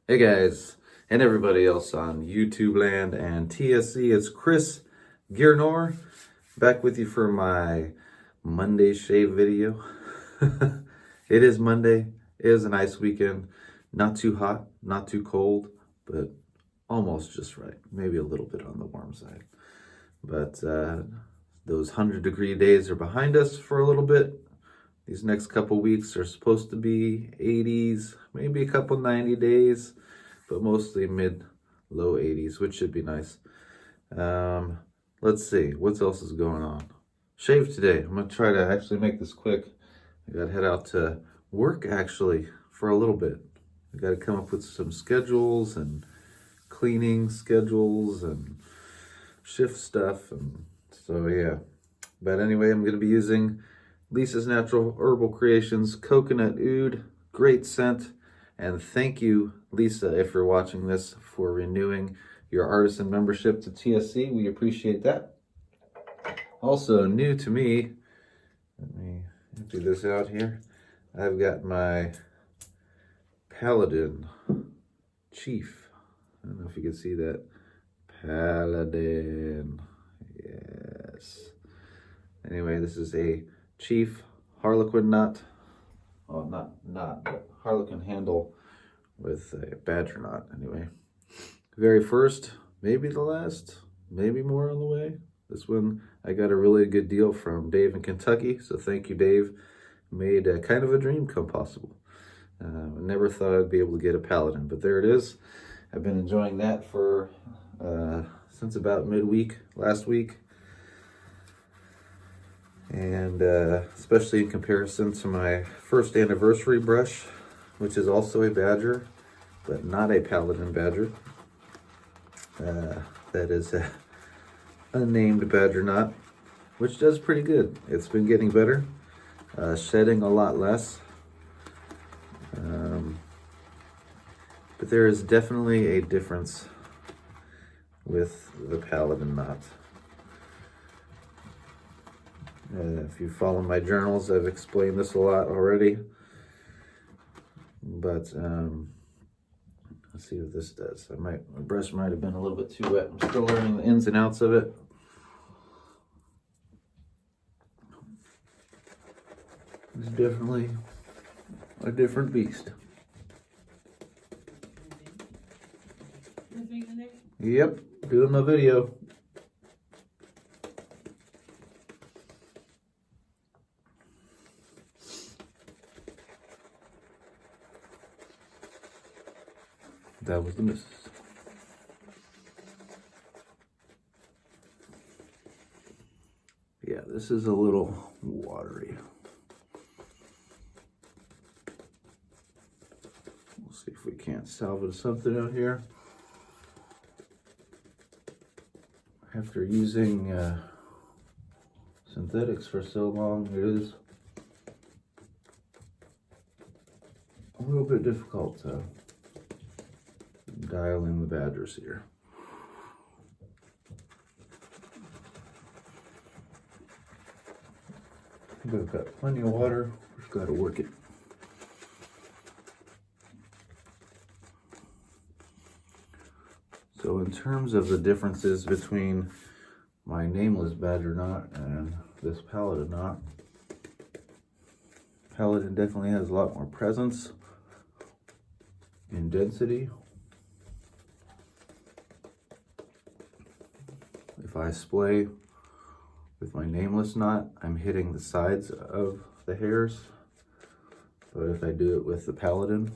Hey guys, and everybody else on YouTube land and TSC, it's Chris GearNoir back with you for my Monday shave video. It is Monday, it is a nice weekend, not too hot, not too cold, but almost just right, maybe a little bit on the warm side. But those 100-degree days are behind us for a little bit. These next couple weeks are supposed to be 80s, maybe a couple 90 days, but mostly mid-low 80s, which should be nice. Let's see, what else is going on? Shave today. I'm going to try to actually make this quick. I got to head out to work, actually, for a little bit. I got to come up with some schedules and cleaning schedules and shift stuff. And so, yeah. But anyway, I'm going to be using Lisa's Natural Herbal Creations Coconut Oud, great scent, and thank you, Lisa, if you're watching this, for renewing your artisan membership to TSC. We appreciate that. Also, new to me, let me empty this out here. I've got my Paladin Chief. I don't know if you can see that. Paladin, yes. Anyway, this is a Chief Harlequin knot, well, not, but Harlequin handle with a badger knot. Anyway, very first, maybe the last, maybe more on the way. This one, I got a really good deal from Dave in Kentucky, so thank you, Dave. Made kind of a dream come possible. I never thought I'd be able to get a Paladin, but there it is. I've been enjoying that for since about midweek last week. And especially in comparison to my first anniversary brush, which is also a badger, but not a Paladin badger. That is a unnamed badger knot, which does pretty good. It's been getting better, shedding a lot less. But there is definitely a difference with the Paladin knot. If you follow my journals, I've explained this a lot already. But let's see what this does. My brush might have been a little bit too wet. I'm still learning the ins and outs of it. It's definitely a different beast. Yep, doing my video. That was the missus. Yeah, this is a little watery. We'll see if we can't salvage something out here. After using synthetics for so long, it is a little bit difficult to dial in the badgers here. We've got plenty of water, we've got to work it. So in terms of the differences between my nameless badger knot and this Paladin knot, Paladin definitely has a lot more presence and density. If I splay with my nameless knot, I'm hitting the sides of the hairs. But if I do it with the Paladin,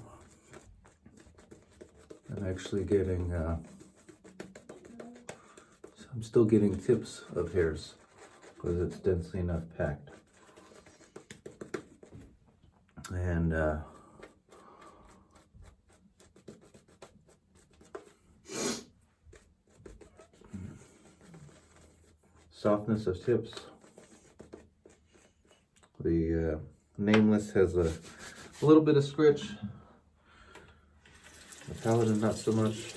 I'm actually getting, I'm still getting tips of hairs because it's densely enough packed. And softness of tips. The nameless has a little bit of scritch. The Paladin not so much.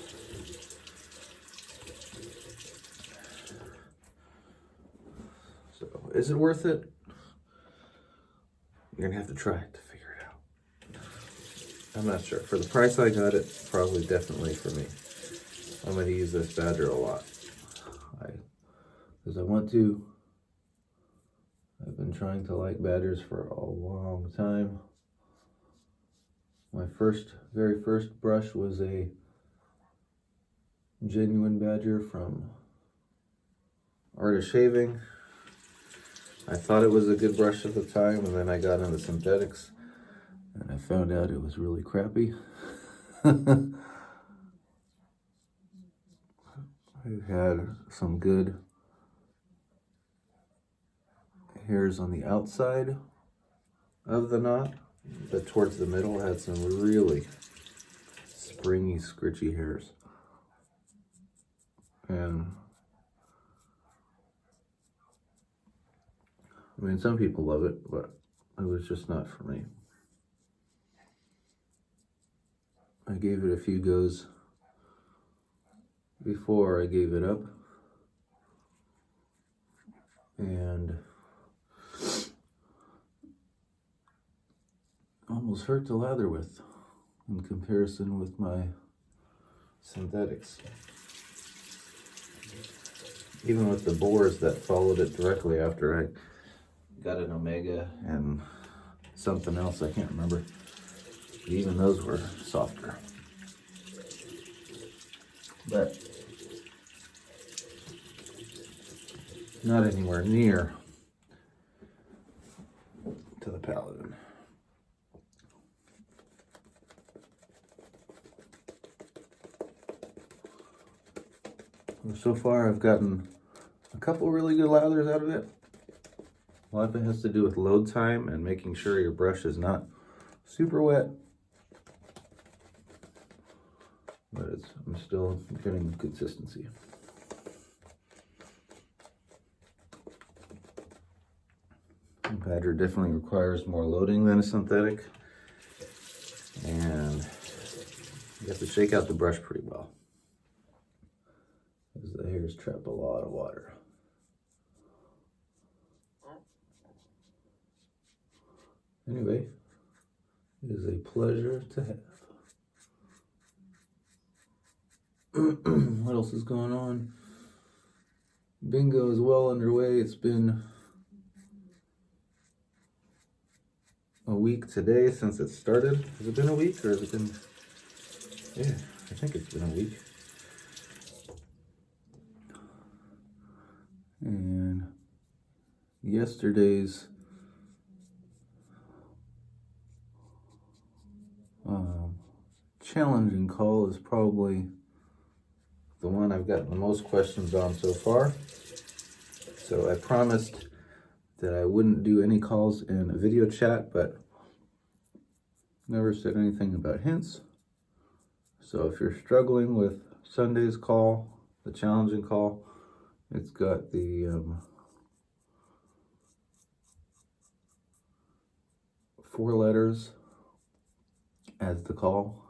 So, is it worth it? You're gonna have to try it to figure it out. I'm not sure. For the price I got it, probably definitely for me. I'm going to use this badger a lot. Because I want to. I've been trying to like badgers for a long time. My very first brush was a genuine badger from Art of Shaving. I thought it was a good brush at the time, and then I got into synthetics, and I found out it was really crappy. It had some good hairs on the outside of the knot, but towards the middle it had some really springy, scritchy hairs. And I mean, some people love it, but it was just not for me. I gave it a few goes before I gave it up, and almost hurt to lather with in comparison with my synthetics. Even with the boars that followed it directly after, I got an Omega and something else, I can't remember. Even those were softer. But not anywhere near to the Paladin. So far I've gotten a couple really good lathers out of it. A lot of it has to do with load time and making sure your brush is not super wet. But I'm still getting consistency. Badger definitely requires more loading than a synthetic, and you have to shake out the brush pretty well, because the hairs trap a lot of water. Anyway, it is a pleasure to have. What else is going on? Bingo is well underway. It's been a week today since it started. Has it been a week, or has it been? Yeah, I think it's been a week. And yesterday's challenging call is probably the one I've gotten the most questions on so far. So I promised that I wouldn't do any calls in a video chat, but never said anything about hints. So if you're struggling with Sunday's call, the challenging call, it's got the 4 letters as the call,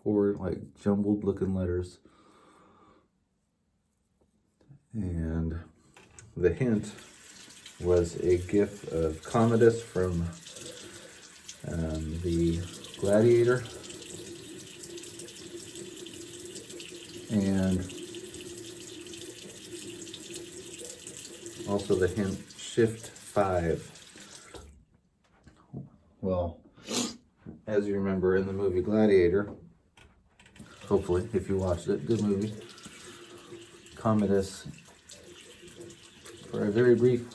4 like jumbled looking letters. And the hint was a gif of Commodus from the Gladiator, and also the hint Shift 5. Well, as you remember in the movie Gladiator, hopefully if you watched it, good movie, Commodus, for a very brief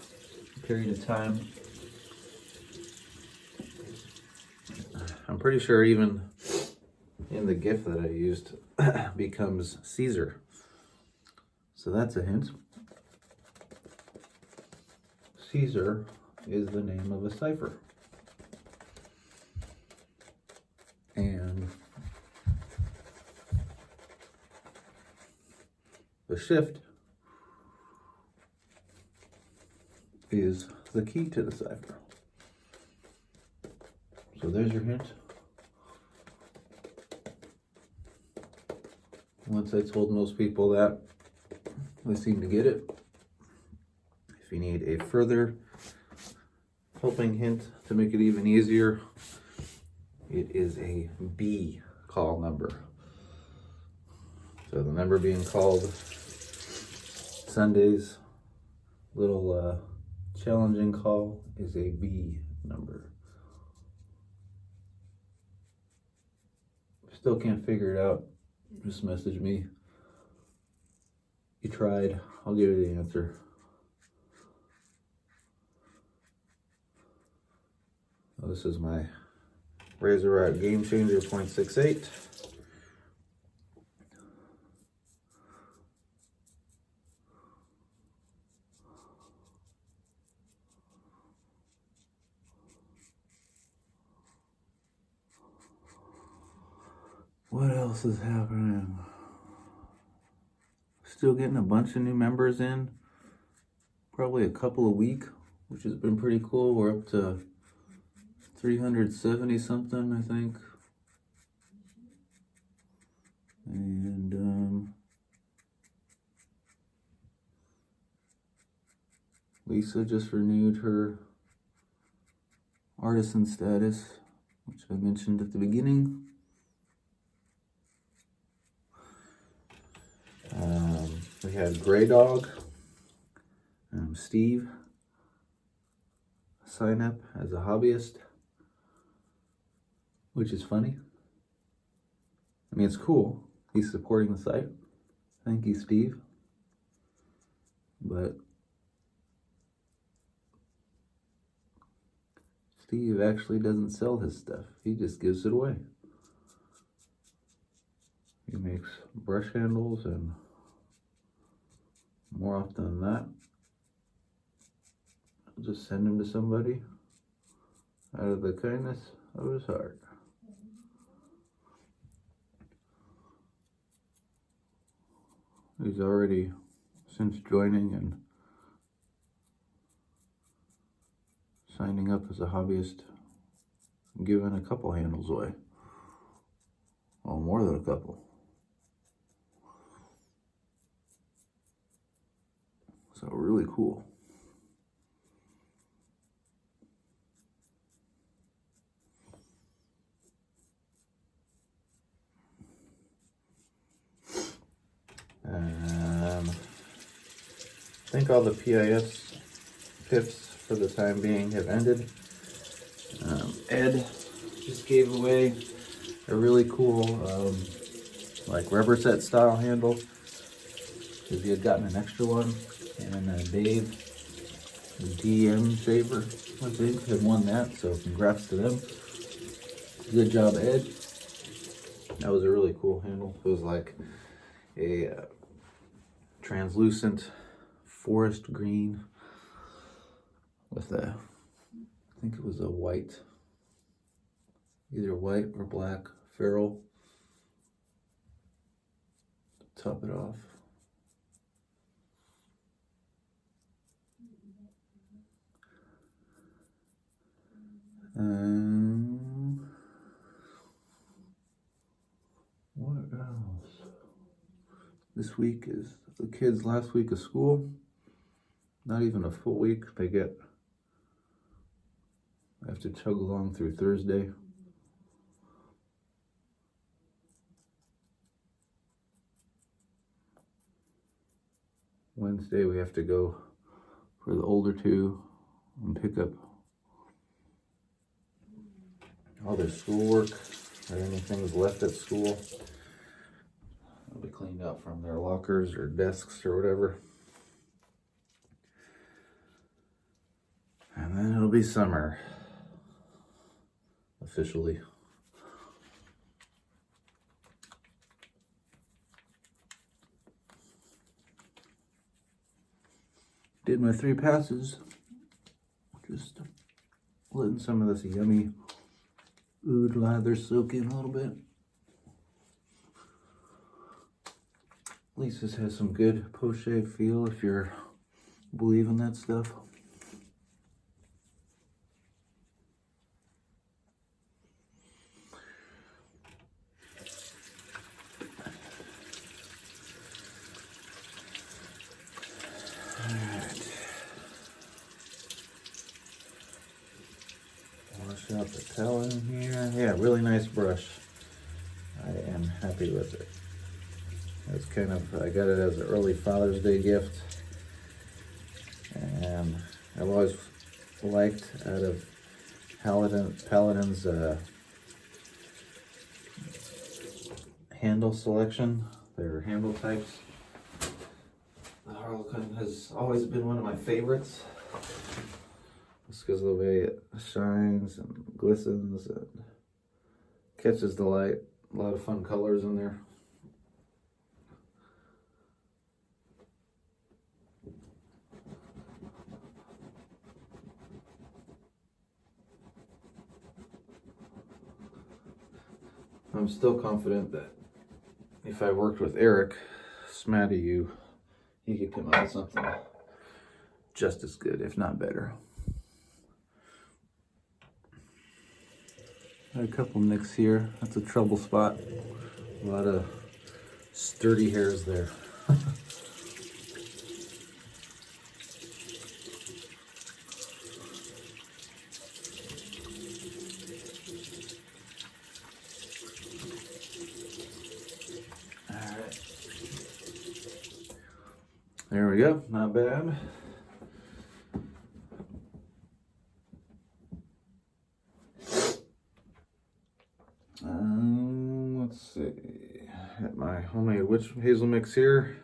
period of time, I'm pretty sure even in the GIF that I used, becomes Caesar. So that's a hint. Caesar is the name of a cipher. And the shift is the key to the cipher. So there's your hint. Once I told most people that, they seem to get it. If you need a further helping hint to make it even easier, It is a B call number. So the number being called Sunday's little challenging call is a B number. Still can't figure it out. Just message me. You tried. I'll give you the answer. Well, this is my Razor Rod Game Changer 0.68. What else is happening? Still getting a bunch of new members in. Probably a couple a week, which has been pretty cool. We're up to 370 something, I think. And Lisa just renewed her artisan status, which I mentioned at the beginning. We had Gray Dog, Steve, sign up as a hobbyist, which is funny. I mean, it's cool. He's supporting the site. Thank you, Steve. But Steve actually doesn't sell his stuff. He just gives it away. He makes brush handles, and more often than not, I'll just send them to somebody out of the kindness of his heart. He's already, since joining and signing up as a hobbyist, given a couple handles away. Well, more than a couple. So really cool. I think all the PIS pips for the time being have ended. Ed just gave away a really cool like rubber set style handle because he had gotten an extra one, and Dave, the DM Shaver, I think, had won that, so congrats to them. Good job, Ed. That was a really cool handle. It was like a translucent forest green with a, I think it was a white, either white or black ferrule to top it off. What else? This week is the kids' last week of school. Not even a full week. I have to chug along through Thursday. Wednesday we have to go for the older two and pick up all their schoolwork or anything that's left at school. It'll be cleaned out from their lockers or desks or whatever. And then it'll be summer, officially. Did my 3 passes. Just letting some of this yummy oud lather soak in a little bit. At least this has some good post-shave feel if you're believing that stuff. Wash out the talent in here. Yeah, really nice brush. I am happy with it. It's kind of, I got it as an early Father's Day gift. And I've always liked out of Paladin's handle selection, their handle types. The Harlequin has always been one of my favorites. Just because of the way it shines and glistens and catches the light. A lot of fun colors in there. I'm still confident that if I worked with Eric, Smatty, he could come up with something just as good, if not better. Got a couple nicks here. That's a trouble spot. A lot of sturdy hairs there. Alright. There we go. Not bad. Let's see. Got my homemade witch hazel mix here.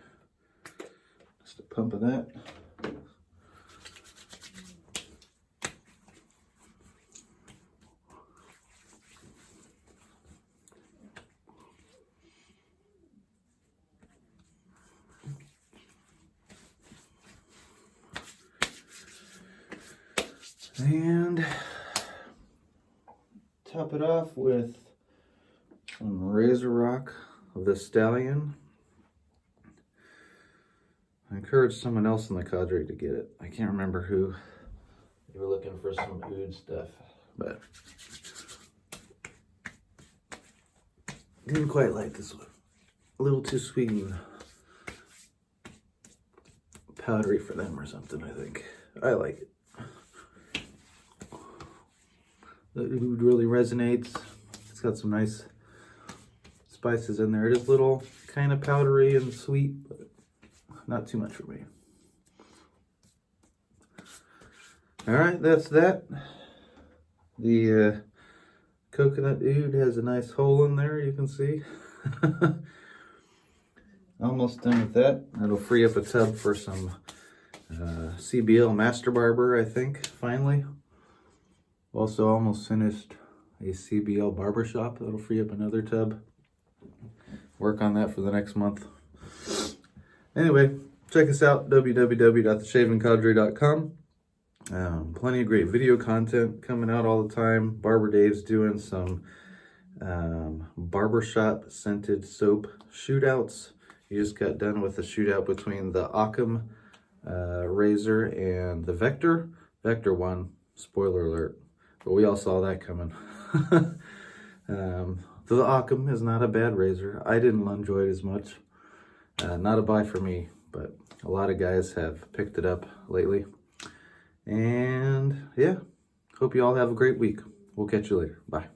Just a pump of that. And top it off with some Razor Rock of the Stallion. I encourage someone else in the cadre to get it. I can't remember who. They were looking for some oud stuff, but didn't quite like this one. A little too sweet and powdery for them or something, I think. I like it. The oud really resonates. It's got some nice spices in there. It is a little kind of powdery and sweet, but not too much for me. All right, that's that. The coconut oud has a nice hole in there, you can see. Almost done with that. That'll free up a tub for some CBL Master Barber, I think, finally. Also almost finished a CBL barbershop. That'll free up another tub. Work on that for the next month. Anyway, check us out, www.theshavingcadre.com. Plenty of great video content coming out all the time. Barber Dave's doing some barbershop scented soap shootouts. He just got done with a shootout between the Occam razor and the Vector. Vector won, spoiler alert. But we all saw that coming. The Occam is not a bad razor. I didn't enjoy it as much. Not a buy for me, but a lot of guys have picked it up lately. And yeah, hope you all have a great week. We'll catch you later. Bye.